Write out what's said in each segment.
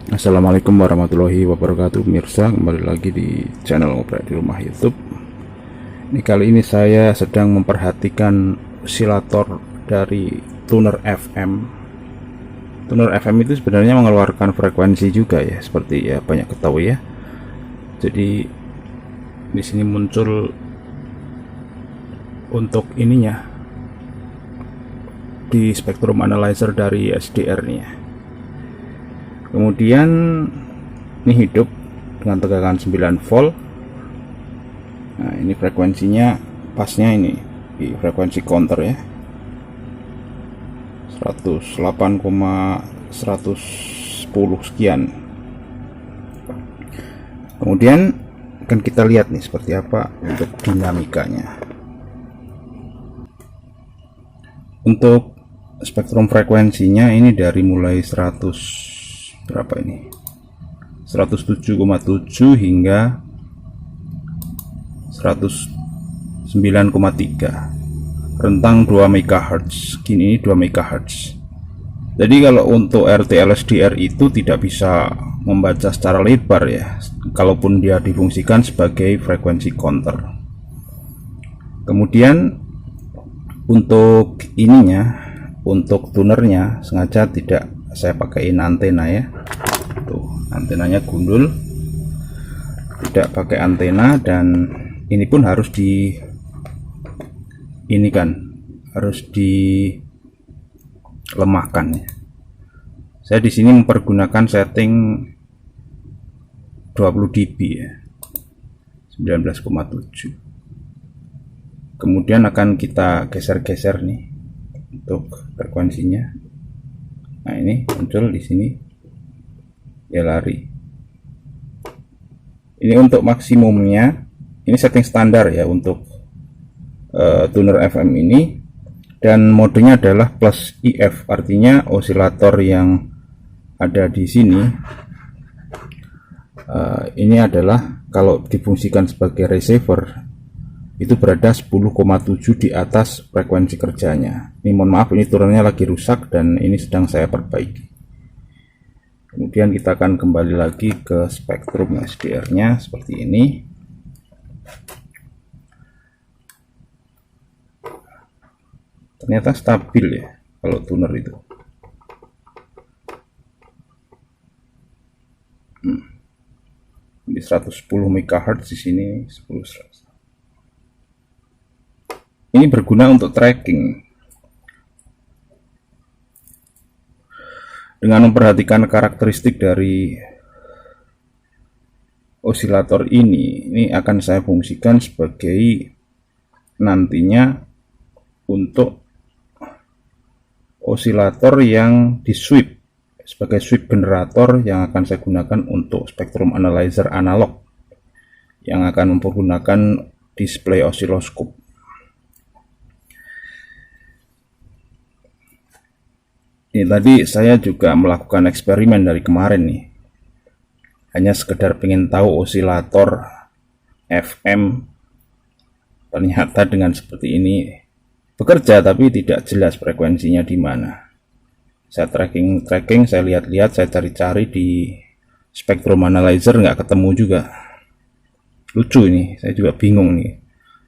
Assalamualaikum warahmatullahi wabarakatuh, pemirsa. Kembali lagi di channel Ngobrol di Rumah YouTube. Ini kali ini saya sedang memperhatikan osilator dari tuner FM. Tuner FM itu sebenarnya mengeluarkan frekuensi juga ya, seperti ya banyak ketahui ya. Jadi di sini muncul untuk ininya di spektrum analyzer dari SDR nih ya. Kemudian ini hidup dengan tegangan 9 volt. Nah, ini frekuensinya pasnya ini di frekuensi counter ya. 108,110 sekian. Kemudian akan kita lihat nih seperti apa untuk dinamikanya. Untuk spektrum frekuensinya ini dari mulai 100 berapa ini, 107,7 hingga 109,3, rentang 2 MHz. Gini 2 MHz. Jadi kalau untuk RTL-SDR itu tidak bisa membaca secara lebar ya, kalaupun dia difungsikan sebagai frekuensi counter. Kemudian untuk ininya, untuk tunernya sengaja tidak saya pakaiin antena ya. Tuh, antenanya gundul, tidak pakai antena, dan ini pun harus harus dilemahkan ya. Saya di sini mempergunakan setting 20 dB ya, 19,7. Kemudian akan kita geser-geser nih untuk frekuensinya. Nah, ini muncul di sini, dia lari. Ini untuk maksimumnya, ini setting standar ya untuk tuner FM ini, dan modenya adalah plus IF, artinya osilator yang ada di sini ini adalah kalau difungsikan sebagai receiver itu berada 10,7 di atas frekuensi kerjanya. Ini mohon maaf, ini turunnya lagi rusak dan ini sedang saya perbaiki. Kemudian kita akan kembali lagi ke spektrum SDR nya seperti ini. Ternyata stabil ya kalau tuner itu. Di 110 MHz, di sini 10. Ini berguna untuk tracking. Dengan memperhatikan karakteristik dari osilator ini akan saya fungsikan sebagai nantinya untuk osilator yang di sweep, sebagai sweep generator yang akan saya gunakan untuk spektrum analyzer analog yang akan mempergunakan display osiloskop. Ini tadi saya juga melakukan eksperimen dari kemarin nih, hanya sekedar pengen tahu osilator FM ternyata dengan seperti ini bekerja, tapi tidak jelas frekuensinya di mana. Saya tracking, saya lihat-lihat, saya cari-cari di spektrum analyzer, nggak ketemu juga. Lucu ini, saya juga bingung nih.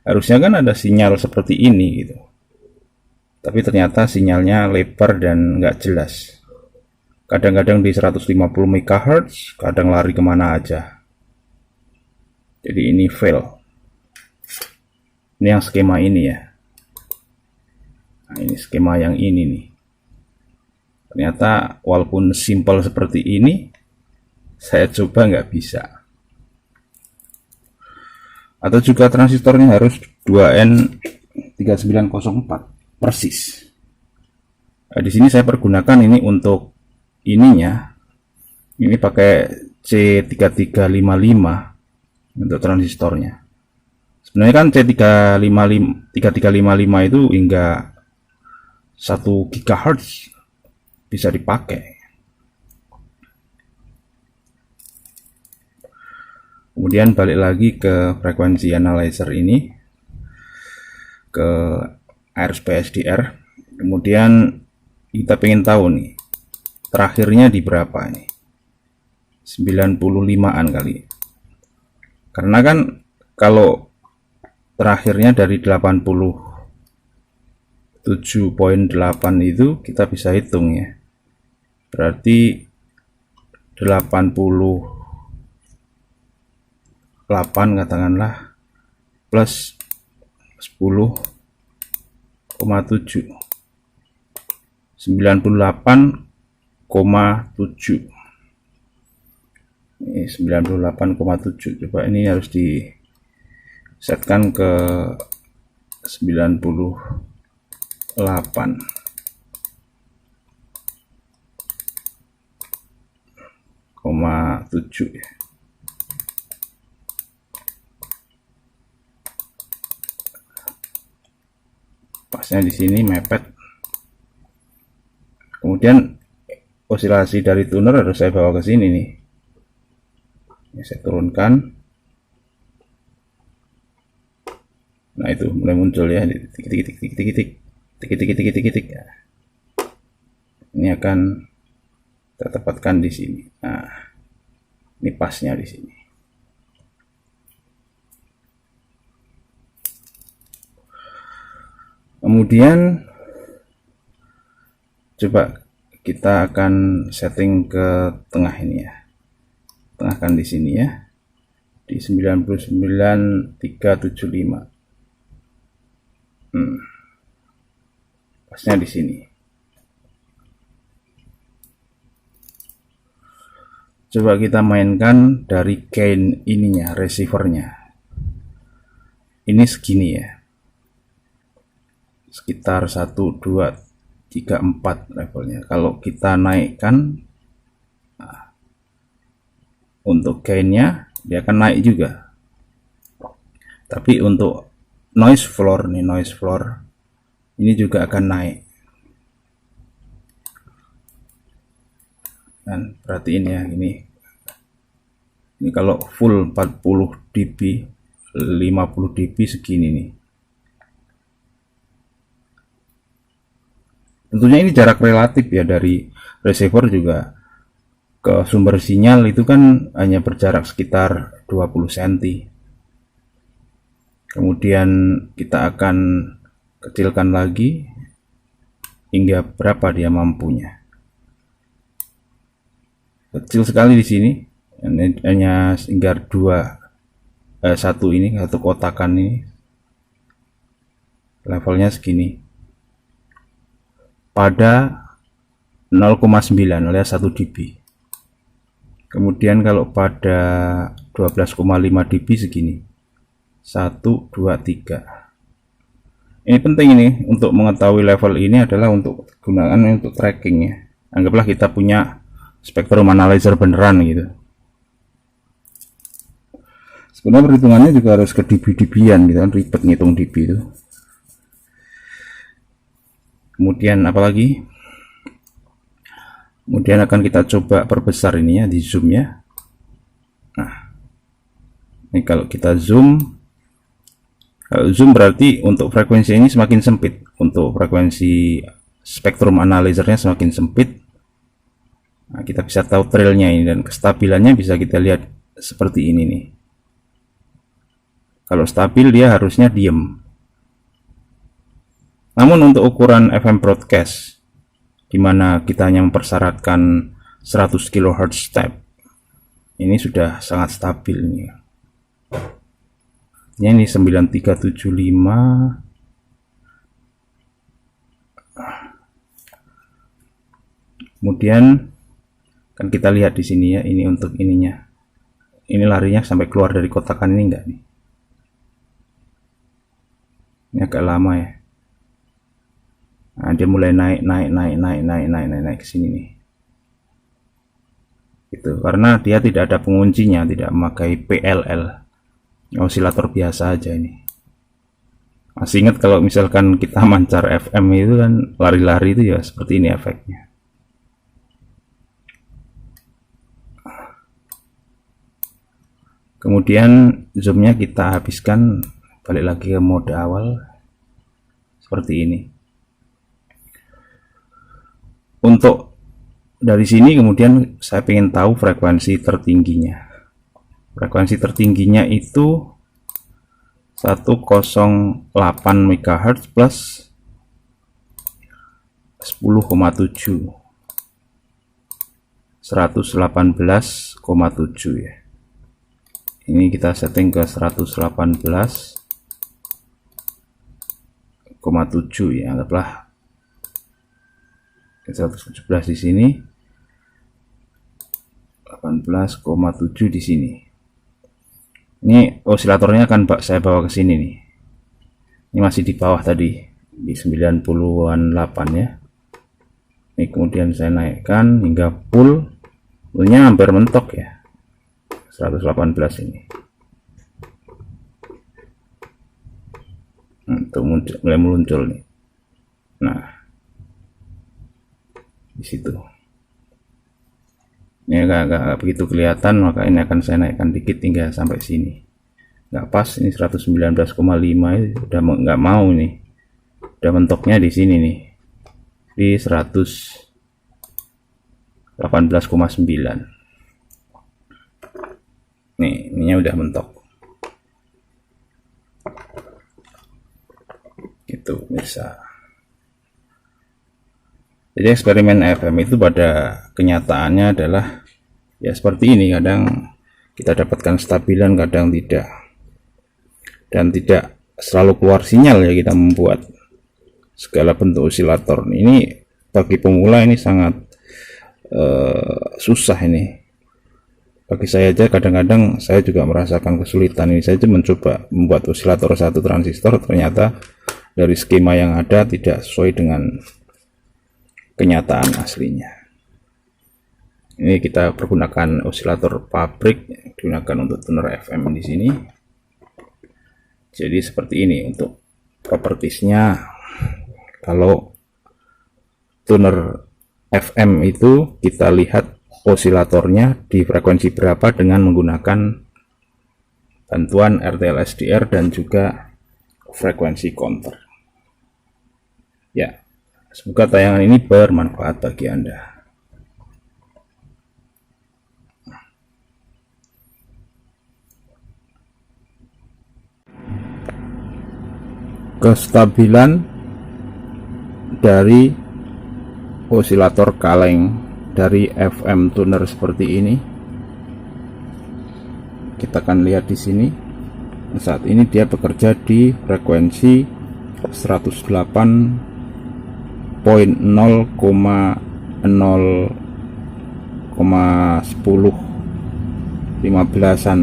Harusnya kan ada sinyal seperti ini gitu, tapi ternyata sinyalnya lebar dan nggak jelas. Kadang-kadang di 150 MHz, kadang lari kemana aja. Jadi ini fail. Ini yang skema ini ya. Nah, ini skema yang ini nih. Ternyata walaupun simple seperti ini, saya coba nggak bisa. Atau juga transistornya harus 2N3904 persis. Nah, di sini saya pergunakan ini untuk ininya. Ini pakai C3355 untuk transistornya. Sebenarnya kan C3355 itu hingga 1 GHz bisa dipakai. Kemudian balik lagi ke frekuensi analyzer ini, ke RSP-SDR. Kemudian kita pengen tahu nih terakhirnya di berapa nih. 95-an kali. Karena kan kalau terakhirnya dari 87.8 itu kita bisa hitung ya. Berarti 88 katakanlah plus 10,7, 98,7. Ini 98,7. Coba ini harus disetkan ke 98,7 ya. Pasnya di sini mepet. Kemudian osilasi dari tuner harus saya bawa ke sini nih. Ini saya turunkan. Nah itu mulai muncul ya, titik. Ini akan tertempatkan di sini. Nah, ini pasnya di sini. Kemudian coba kita akan setting ke tengah ini ya. Tengahkan di sini ya. Di 99.375. Pasnya di sini. Coba kita mainkan dari gain ininya, receivernya. Ini segini ya. Sekitar 1, 2, 3, 4 levelnya. Kalau kita naikkan, nah, untuk gainnya dia akan naik juga. Tapi untuk noise floor nih, noise floor ini juga akan naik. Dan perhatiin ya, ini kalau full 40 dB, 50 dB segini nih. Tentunya ini jarak relatif ya, dari receiver juga ke sumber sinyal itu kan hanya berjarak sekitar 20 cm. Kemudian kita akan kecilkan lagi hingga berapa dia mampunya. Kecil sekali di sini, hanya hingga satu kotakan ini levelnya segini. Pada 0,9 alias 1 dB. Kemudian kalau pada 12,5 dB segini. 1, 2, 3. Ini penting ini untuk mengetahui level ini adalah untuk gunakan untuk tracking ya. Anggaplah kita punya spektrum analyzer beneran gitu. Sebenarnya perhitungannya juga harus ke dB-dBan gitu kan, ribet ngitung dB itu. Kemudian apalagi? Kemudian akan kita coba perbesar ini ya, di zoom ya. Nah, ini kalau kita zoom, berarti untuk frekuensi ini semakin sempit. Untuk frekuensi spektrum analyzernya semakin sempit. Nah, kita bisa tahu trailnya ini, dan kestabilannya bisa kita lihat seperti ini nih. Kalau stabil dia harusnya diem. Namun untuk ukuran FM broadcast, di mana kita hanya mempersyaratkan 100 kHz step, ini sudah sangat stabil ini. Ini 9375. Kemudian kan kita lihat di sini ya, ini untuk ininya. Ini larinya sampai keluar dari kotakan ini enggak nih? Ini agak lama ya. Nah, dia mulai naik ke sini nih. Itu karena dia tidak ada penguncinya, tidak memakai PLL. Osilator biasa aja ini. Masih ingat kalau misalkan kita mancar FM itu kan lari-lari itu ya seperti ini efeknya. Kemudian zoomnya kita habiskan, balik lagi ke mode awal seperti ini. Untuk dari sini kemudian saya ingin tahu frekuensi tertingginya. Frekuensi tertingginya itu 108 MHz plus 10,7, 118,7 ya. Ini kita setting ke 118,7 ya, anggaplah 117 di sini, 18,7 di sini. Ini osilatornya akan saya bawa ke sini nih. Ini masih di bawah tadi, di 90-an 8 ya. Ini kemudian saya naikkan hingga fullnya hampir mentok ya, 118 ini. Untuk mulai muncul nih. Nah, di situ. Ini agak begitu kelihatan, maka ini akan saya naikkan dikit hingga sampai sini. Nggak pas, ini 119,5 ini udah nggak mau nih. Udah mentoknya di sini nih, di 118,9. Nih, ininya udah mentok. Itu bisa. Jadi eksperimen FM itu pada kenyataannya adalah ya seperti ini, kadang kita dapatkan stabilan, kadang tidak, dan tidak selalu keluar sinyal ya. Kita membuat segala bentuk osilator ini bagi pemula ini sangat susah ini. Bagi saya aja kadang-kadang saya juga merasakan kesulitan ini. Saya mencoba membuat osilator satu transistor, ternyata dari skema yang ada tidak sesuai dengan kenyataan aslinya. Ini kita pergunakan osilator pabrik, digunakan untuk tuner FM di sini. Jadi seperti ini untuk propertiesnya. Kalau tuner FM itu kita lihat osilatornya di frekuensi berapa dengan menggunakan bantuan RTL-SDR dan juga frekuensi counter. Ya. Semoga tayangan ini bermanfaat bagi Anda. Kestabilan dari osilator kaleng dari FM tuner seperti ini kita akan lihat di sini. Saat ini dia bekerja di frekuensi 108,0,0 15-an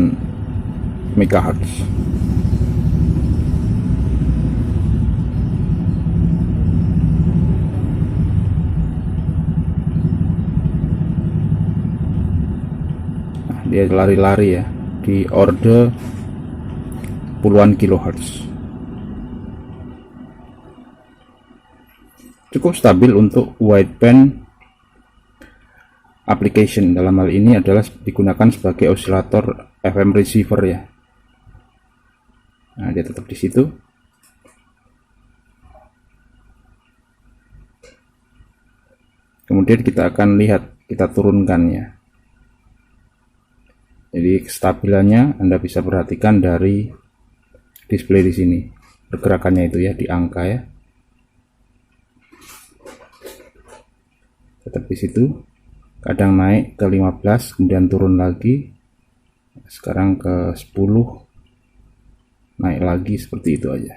MHz. Nah, dia lari-lari ya di orde puluhan kilohertz. Cukup stabil untuk wideband application. Dalam hal ini adalah digunakan sebagai osilator FM receiver ya. Nah, dia tetap di situ. Kemudian kita akan lihat, kita turunkannya. Jadi kestabilannya Anda bisa perhatikan dari display di sini. Pergerakannya itu ya di angka ya. Tetap di situ. Kadang naik ke 15, kemudian turun lagi. Sekarang ke 10, naik lagi, seperti itu aja.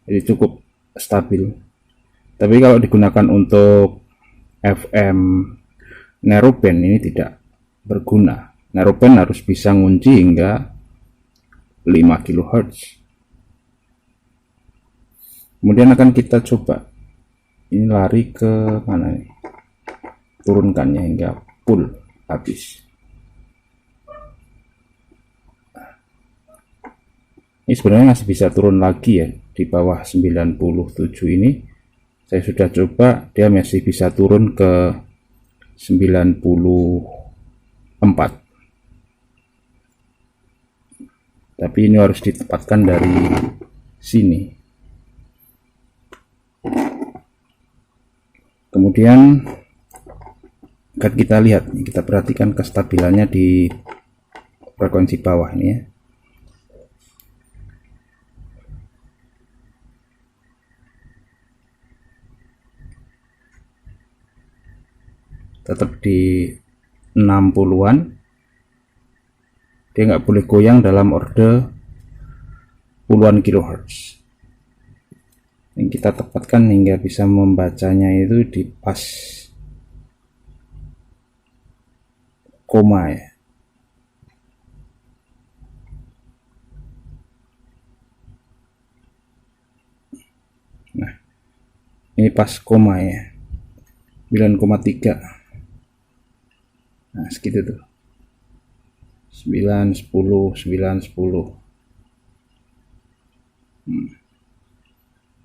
Jadi cukup stabil. Tapi kalau digunakan untuk FM narrowband ini tidak berguna. Narrowband harus bisa ngunci hingga 5 kHz. Kemudian akan kita coba. Ini lari ke mana nih? Turunkannya hingga full habis. Ini sebenarnya masih bisa turun lagi ya, di bawah 97 ini. Saya sudah coba, dia masih bisa turun ke 94. Tapi ini harus ditempatkan dari sini. Kemudian Akan kita lihat, kita perhatikan kestabilannya di frekuensi bawah ini ya. Tetap di 60-an, dia nggak boleh goyang dalam orde puluhan kilohertz. Yang kita tepatkan hingga bisa membacanya itu di pas koma ya. Nah, ini pas koma ya, 9,3. Nah, segitu tuh. 9, 10, 9, 10.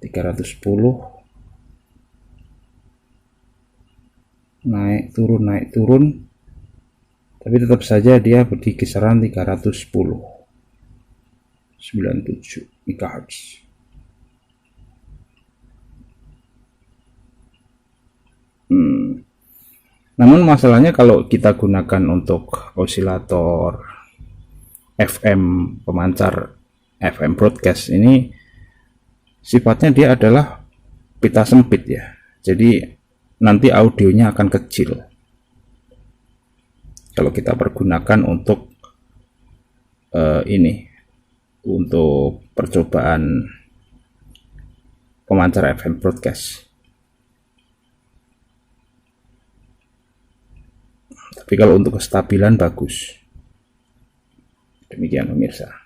310. Naik turun. Tapi tetap saja dia di kisaran 310. 97 MHz. Namun masalahnya kalau kita gunakan untuk osilator FM pemancar FM broadcast ini sifatnya dia adalah pita sempit ya. Jadi nanti audionya akan kecil kalau kita pergunakan untuk ini, untuk percobaan pemancar FM broadcast. Tapi kalau untuk kestabilan bagus. Demikian pemirsa.